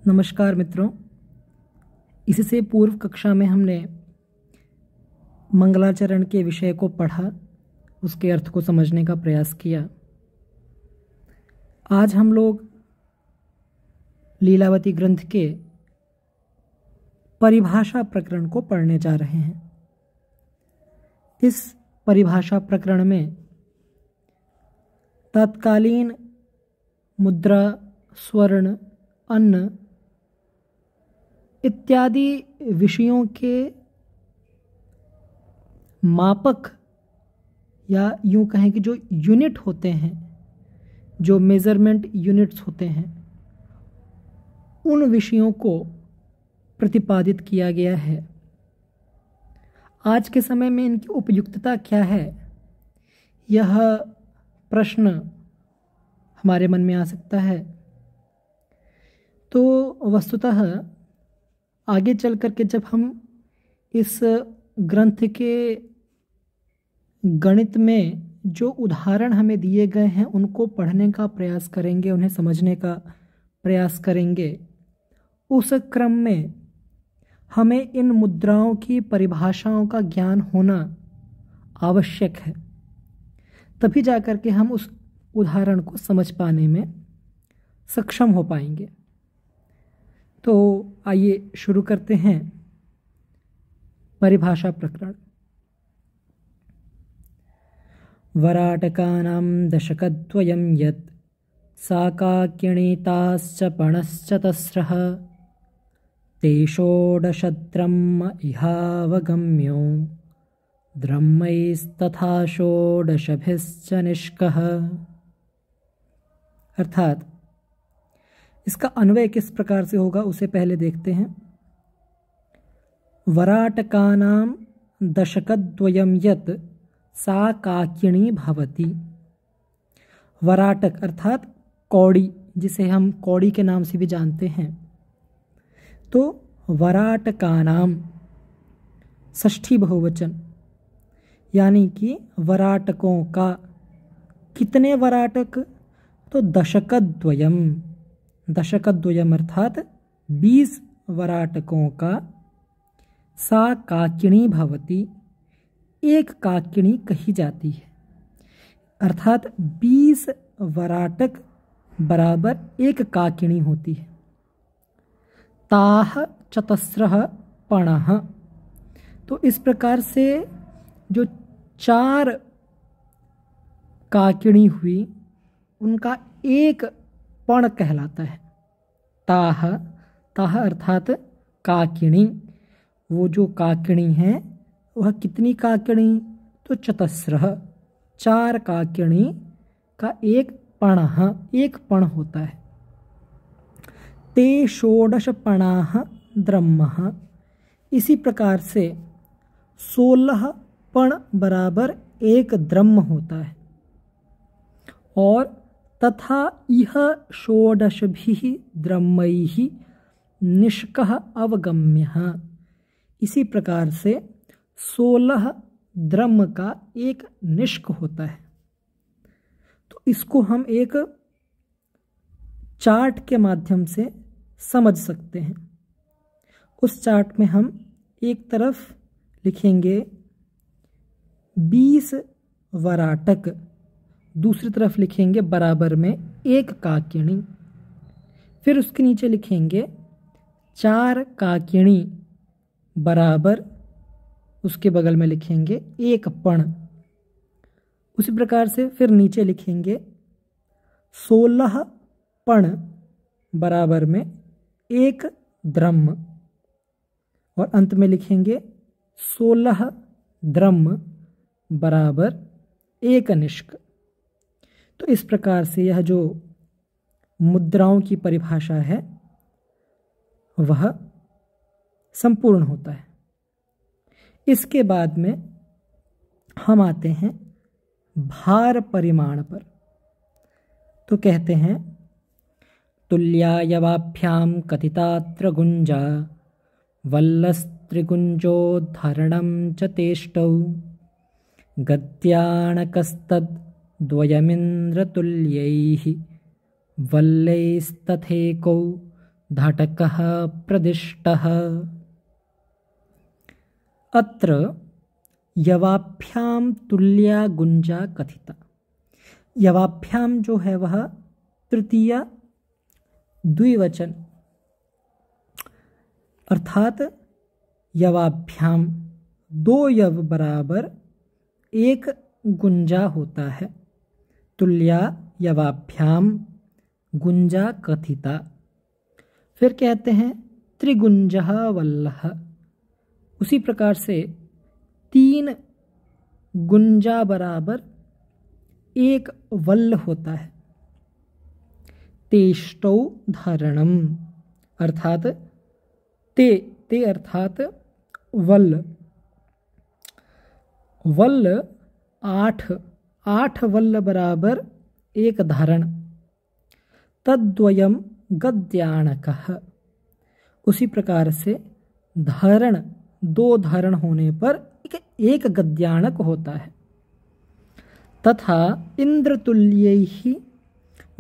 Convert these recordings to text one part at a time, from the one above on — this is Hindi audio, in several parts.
नमस्कार मित्रों। इससे पूर्व कक्षा में हमने मंगलाचरण के विषय को पढ़ा, उसके अर्थ को समझने का प्रयास किया। आज हम लोग लीलावती ग्रंथ के परिभाषा प्रकरण को पढ़ने जा रहे हैं। इस परिभाषा प्रकरण में तत्कालीन मुद्रा, स्वर्ण, अन्न इत्यादि विषयों के मापक या यूं कहें कि जो यूनिट होते हैं, जो मेजरमेंट यूनिट्स होते हैं, उन विषयों को प्रतिपादित किया गया है। आज के समय में इनकी उपयुक्तता क्या है, यह प्रश्न हमारे मन में आ सकता है। तो वस्तुतः आगे चल कर के जब हम इस ग्रंथ के गणित में जो उदाहरण हमें दिए गए हैं उनको पढ़ने का प्रयास करेंगे, उन्हें समझने का प्रयास करेंगे, उस क्रम में हमें इन मुद्राओं की परिभाषाओं का ज्ञान होना आवश्यक है। तभी जाकर के हम उस उदाहरण को समझ पाने में सक्षम हो पाएंगे। तो आइए शुरू करते हैं परिभाषा प्रकरण। वराटकानां दशकद्वयं यत् साकाकिणीताश्च पणश्च तस्रः तेषोडशद्रह्म इहावगम्यो द्रह्मैस्तथा षोडशभिश्च निष्कः। अर्थात इसका अन्वय किस प्रकार से होगा उसे पहले देखते हैं। वराटकानां दशकद्वयं यत् सा काकिणी भवति। वराटक अर्थात कौड़ी, जिसे हम कौड़ी के नाम से भी जानते हैं। तो वराटकानां षष्ठी बहुवचन, यानी कि वराटकों का। कितने वराटक? तो दशकद्वयम, दशकद्वयम अर्थात 20 वराटकों का। सा काकिणी भवति, एक काकिणी कही जाती है। अर्थात 20 वराटक बराबर एक काकिणी होती है। ताह चतस्रः पणः, तो इस प्रकार से जो 4 काकिणी हुई उनका एक पण कहलाता है। ताह, ताह अर्थात काकिणी। वो जो काकिणी है वह कितनी काकिणी? तो चतस्रः, 4 काकिणी का एक पणः, एक पण होता है। ते षोडश पणाः द्रह्मः, इसी प्रकार से 16 पण बराबर एक द्रह्म होता है। और तथा इह षोडशभिः द्रह्मैः निष्कः अवगम्यः, इसी प्रकार से 16 द्रह्म का एक निष्क होता है। तो इसको हम एक चार्ट के माध्यम से समझ सकते हैं। उस चार्ट में हम एक तरफ लिखेंगे 20 वराटक, दूसरी तरफ लिखेंगे बराबर में एक काकिणी, फिर उसके नीचे लिखेंगे 4 काकिणी बराबर, उसके बगल में लिखेंगे एक पण। उसी प्रकार से फिर नीचे लिखेंगे 16 पण बराबर में एक द्रह्म, और अंत में लिखेंगे 16 द्रह्म बराबर एक निष्क। तो इस प्रकार से यह जो मुद्राओं की परिभाषा है वह संपूर्ण होता है। इसके बाद में हम आते हैं भार परिमाण पर। तो कहते हैं तुल्यायवाभ्याम कथितात्र गुंजा वल्लस्त्रिगुंजोद्धरणं च तेष्टौ गद्याणकस्तद् द्वयमिन्द्रतुल्यैः वल्लैस्तथेकौ धाटकः प्रदिष्टः। अत्र यवाभ्याम तुल्या गुंजा कथिता। यवाभ्याम जो है वह तृतीया द्विवचन, अर्थात यवाभ्याम दो यव बराबर एक गुंजा होता है। तुल्या यवाभ्याम गुंजा कथिता। फिर कहते हैं त्रिगुंजः वल्लः। उसी प्रकार से तीन गुंजा बराबर एक वल्ल होता है। तेष्टौ धारणम, अर्थात ते अर्थात वल्ल। वल्ल आठ वल्ल बराबर एक धारण। तद्वयम गद्याणकः। उसी प्रकार से धारण दो धारण होने पर एक गद्याणक होता है। तथा इंद्रतुल्यैः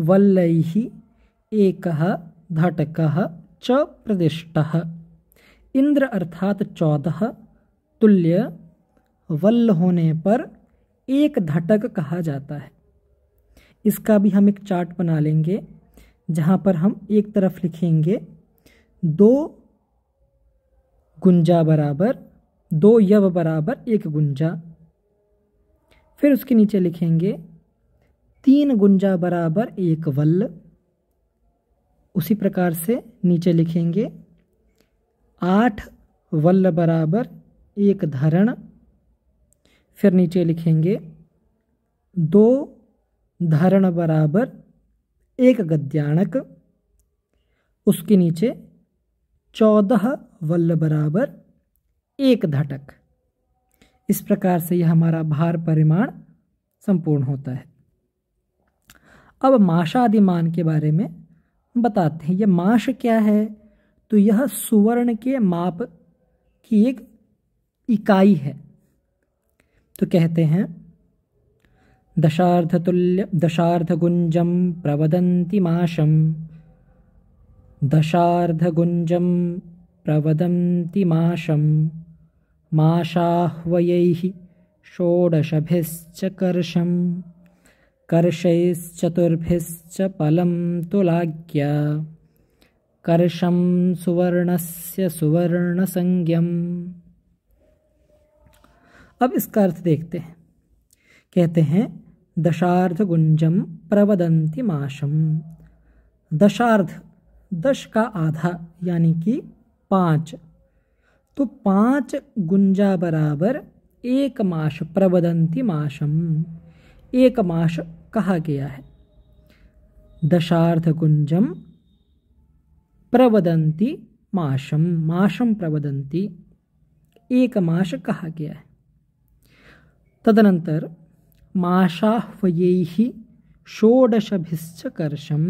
वल्लैः एकः धाटकः च प्रदिष्टः। इंद्र अर्थात 14, तुल्य वल्ल होने पर एक घटक कहा जाता है। इसका भी हम एक चार्ट बना लेंगे, जहाँ पर हम एक तरफ लिखेंगे 2 गुंजा बराबर 2 यव बराबर एक गुंजा। फिर उसके नीचे लिखेंगे 3 गुंजा बराबर एक वल्ल। उसी प्रकार से नीचे लिखेंगे 8 वल्ल बराबर एक धारण। फिर नीचे लिखेंगे 2 धारण बराबर एक गद्याणक। उसके नीचे 14 वल्ल बराबर एक घटक। इस प्रकार से यह हमारा भार परिमाण संपूर्ण होता है। अब माशादिमान के बारे में बताते हैं। यह माश क्या है? तो यह सुवर्ण के माप की एक इकाई है। तो कहते हैं दशार्धगुंजम प्रवदन्ति माशम। दशार्धगुंजम प्रवदन्ति माशम। माशाह्वयैः षोडशभिश्च कर्षं। कर्षैश्चतुर्भिश्च पलं तुलाज्ञा। कर्षं सुवर्णस्य सुवर्णसंज्ञम्। अब इसका अर्थ देखते हैं। कहते हैं दशार्धगुंजम प्रवदन्ति माशम। दशार्ध 10 का आधा यानी कि 5, तो 5 गुंजा बराबर एक माश। प्रवदन्ति माशम एक माश कहा गया है। दशार्धगुंजम प्रवदन्ति माशम, माशम प्रवदन्ति एक माश कहा गया है। तदनंतर माशाह्वयैः षोडशभिश्च कर्षं।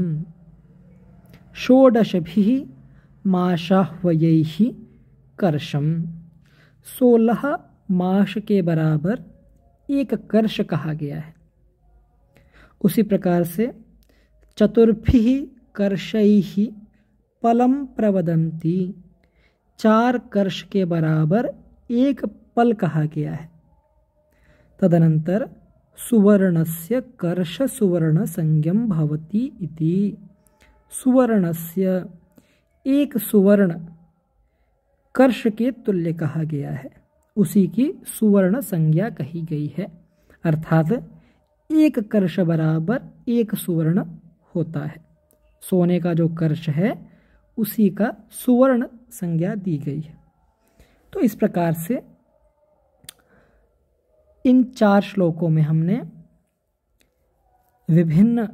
षोडशभिः माशाह्वयैः कर्षं। 16 माश के बराबर एक कर्ष कहा गया है। उसी प्रकार से चतुर्भिः कर्षैः पलम प्रवदन्ति। 4 कर्ष के बराबर एक पल कहा गया है। तदनंतर सुवर्णस्य कर्ष सुवर्ण संज्ञम भवति इति। सुवर्णस्य एक सुवर्ण कर्ष के तुल्य कहा गया है, उसी की सुवर्ण संज्ञा कही गई है। अर्थात एक कर्ष बराबर एक सुवर्ण होता है। सोने का जो कर्ष है उसी का सुवर्ण संज्ञा दी गई है। तो इस प्रकार से इन 4 श्लोकों में हमने विभिन्न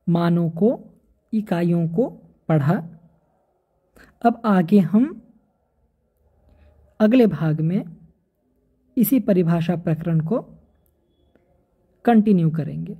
मानों को, इकाइयों को पढ़ा। अब आगे हम अगले भाग में इसी परिभाषा प्रकरण को कंटिन्यू करेंगे।